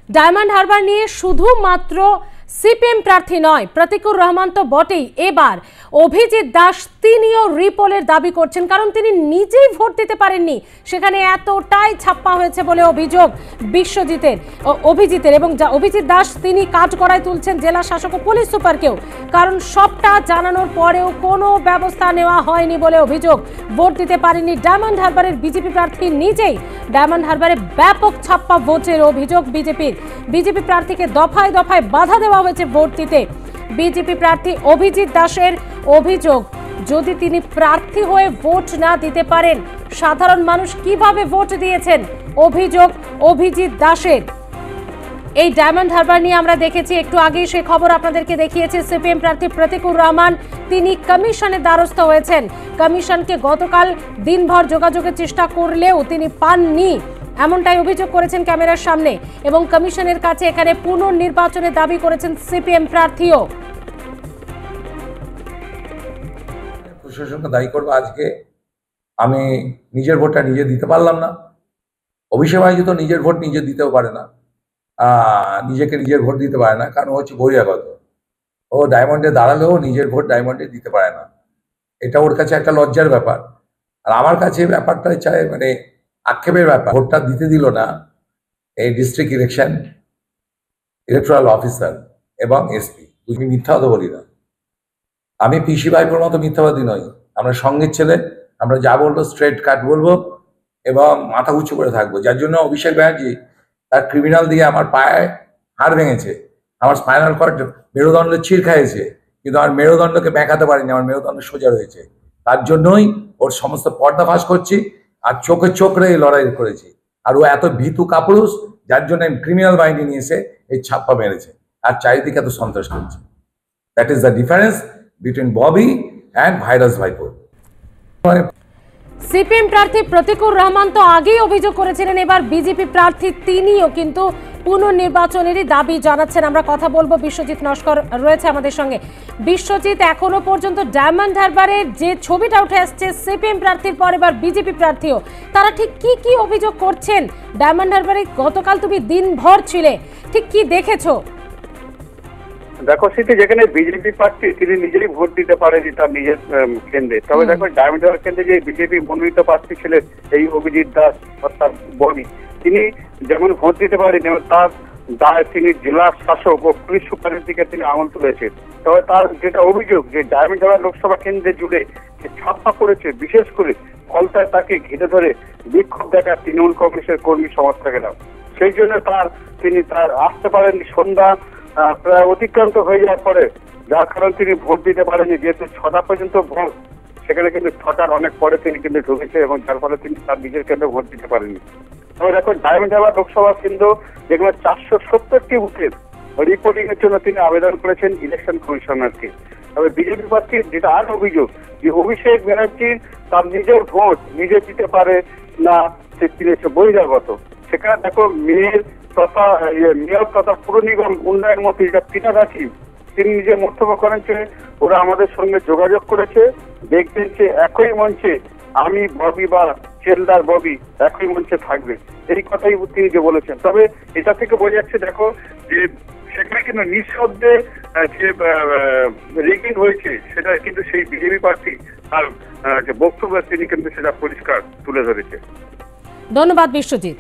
Diamond Harbour নিয়ে শুধুমাত্র CPM প্রার্থী নয়, প্রতীকুর রহমান তো বটেই, এবার অভিজিৎ দাস তিনিও রিপোলের দাবি করছেন, কারণ তিনি নিজেই ভোট দিতে পারেননি। সেখানে এতটাই ছাপ্পা হয়েছে বলে অভিযোগ অভিজিতের, এবং অভিজিৎ দাস তিনি কাঠগড়ায় তুলছেন জেলা শাসক ও পুলিশ সুপারকেও, কারণ সবটা জানানোর পরেও কোনো ব্যবস্থা নেওয়া হয়নি বলে অভিযোগ। ভোট দিতে পারেননি ডায়মন্ড হারবারের বিজেপি প্রার্থী নিজেই। ডায়মন্ড হারবারে ব্যাপক ছাপ্পা ভোটের অভিযোগ বিজেপি প্রার্থীকে দফায় দফায় বাধা দেওয়া হয়েছে ভোট দিতে। বিজেপি প্রার্থী অভিজিৎ দাসের অভিযোগ, যদি তিনি প্রার্থী হয়ে ভোট না দিতে পারেন, সাধারণ মানুষ কিভাবে ভোট দিয়েছেন? অভিযোগ অভিজিৎ দাসের। এই ডায়মন্ড হারবার নিয়ে আমরা দেখেছি একটু আগেই, সে খবর আপনাদেরকে দেখিয়েছে। সিপিএম প্রার্থী প্রতীকুর রহমান তিনি কমিশনের দ্বারস্থ হয়েছেন। কমিশনকে গতকাল দিনভর যোগাযোগের চেষ্টা করলেও তিনি পাননি, এমনটাই অভিযোগ করেছেন ক্যামেরার সামনে, এবং কমিশনের কাছে এখানে পুনর্নির্বাচনের দাবি করেছেন সিপিএম প্রার্থীও। প্রশাসনকে দায়ী করবো, আজকে আমি নিজের ভোটটা নিজে দিতে পারলাম না। অভিষেক ব্যানার্জি তো নিজের ভোট নিজে দিতেও পারে না, নিজের ভোট দিতে পারে না, কারণ হচ্ছে বহিরাগত। ও ডায়মন্ডে দাঁড়ালেও নিজের ভোট ডায়মন্ডে দিতে পারে না, এটা ওর কাছে একটা লজ্জার ব্যাপার। আর আমার কাছে ব্যাপারটা চাই মানে আক্ষেপের ব্যাপার। ভোটটা দিতে দিল না এই ডিস্ট্রিক্ট ইলেকট্রাল অফিসার এবং এসপি। তুমি মিথ্যা কথা বলি না, আমি পিসি ভাইপোর মতো মিথ্যাবাদী নই। আমরা সঙ্গের ছেলে, আমরা যা বলবো স্ট্রেট কাট বলবো এবং মাথা উঁচু করে থাকবো। যার জন্য অভিষেক ব্যানার্জি তার ক্রিমিনাল দিয়ে আমার পায়ে হাড় ভেঙেছে, আমার স্পাইনাল কর্ড মেরুদণ্ড ছিঁড় খাইয়েছে, কিন্তু আমার মেরুদণ্ডকে ব্যাঁকাতে পারিনি, আমার মেরুদণ্ড সোজা রয়েছে। তার জন্যই ওর সমস্ত পর্দা ফাঁস করছি, আর চোখে চোখ রেখে লড়াই করেছি। আর ও এত ভীতু কাপুরুষ, যার জন্য ক্রিমিনাল বাহিনী নিয়ে এসে এই ছাপ্পা মেরেছে আর চারিদিকে এত সন্ত্রাস করছে। That is the difference between Bobby and virus ভাইপো। সিপিএম প্রার্থী প্রতীকুর রহমান তো আগেই অভিযোগ করেছিলেন, এবার বিজেপি প্রার্থী তিনিও কিন্তু পুনর্নির্বাচনেরই দাবি জানাচ্ছেন। আমরা কথা বলবো, বিশ্বজিৎ নস্কর রয়েছে আমাদের সঙ্গে। বিশ্বজিৎ, এখনো পর্যন্ত ডায়মন্ড হারবারের যে ছবিটা উঠে আসছে, সিপিএম প্রার্থীর পর এবার বিজেপি প্রার্থীও, তারা ঠিক কি অভিযোগ করছেন? ডায়মন্ড হারবারে গতকাল তুমি দিনভর ছিলে, ঠিক কি দেখেছো? দেখো স্মৃতি, যেখানে বিজেপি প্রার্থী তিনি নিজেই ভোট দিতে পারেনি তার নিজের কেন্দ্রে, তবে দেখো ডায়মন্ড হারবার কেন্দ্রে যে বিজেপি মনোনীত প্রার্থী ছিলেন এই অভিজিৎ দাস অর্থাৎ ববি, তিনি যেমন ভোট দিতে পারেন এবং তার দায় তিনি জেলা শাসক ও পুলিশ সুপারের দিকে তিনি আঙুল তুলেছেন। তবে তার যেটা অভিযোগ যে ডায়মন্ড হারবার লোকসভা কেন্দ্রে জুড়ে যে ছাপ্পা করেছে, বিশেষ করে ফলতায় তাকে ঘিরে ধরে বিক্ষোভ দেখায় তৃণমূল কংগ্রেসের কর্মী সমর্থকেরা, সেই জন্য তিনি আসতে পারেননি। সন্ধ্যা প্রায় অতিক্রান্ত হয়ে যাওয়ার পরে, যার কারণে তিনি ভোট দিতে পারেননি। যেহেতু 6টা পর্যন্ত ভোট, সেখানে কিন্তু 6টার অনেক পরে তিনি কিন্তু ঢুকেছে এবং যার ফলে তিনি তার নিজের কেন্দ্রে ভোট দিতে পারেননি। তবে দেখো ডায়মন্ড হারবার লোকসভা কেন্দ্র যেগুলো 470টি বুথের রিপোর্টিং এর জন্য তিনি আবেদন করেছেন ইলেকশন কমিশনারকে। তবে বিজেপি প্রার্থীর যেটা আর অভিযোগ, যে অভিষেক ব্যানার্জি তার নিজের ভোট নিজে দিতে পারে না, তিনি বহিরাগত। সেখানে দেখো মেয়র তথা পুর নিগম উন্নয়ন মন্ত্রী পিনারাচি তিনি নিজে মন্তব্য করেন যে ওরা আমাদের সঙ্গে যোগাযোগ করেছে, দেখবেন যে একই মঞ্চে আমি ববি বা চেলদার ববি একই মঞ্চে থাকবে, এই কথাই তিনি যে বলেছেন। তবে এটা থেকে বোঝা যাচ্ছে দেখো যে সেখানে কিন্তু নিঃশব্দে যে রিগিং হয়েছে, সেটা কিন্তু সেই বিজেপি প্রার্থী আর যে বক্তব্য তিনি কিন্তু সেটা পরিষ্কার তুলে ধরেছে। ধন্যবাদ বিশ্বজিৎ।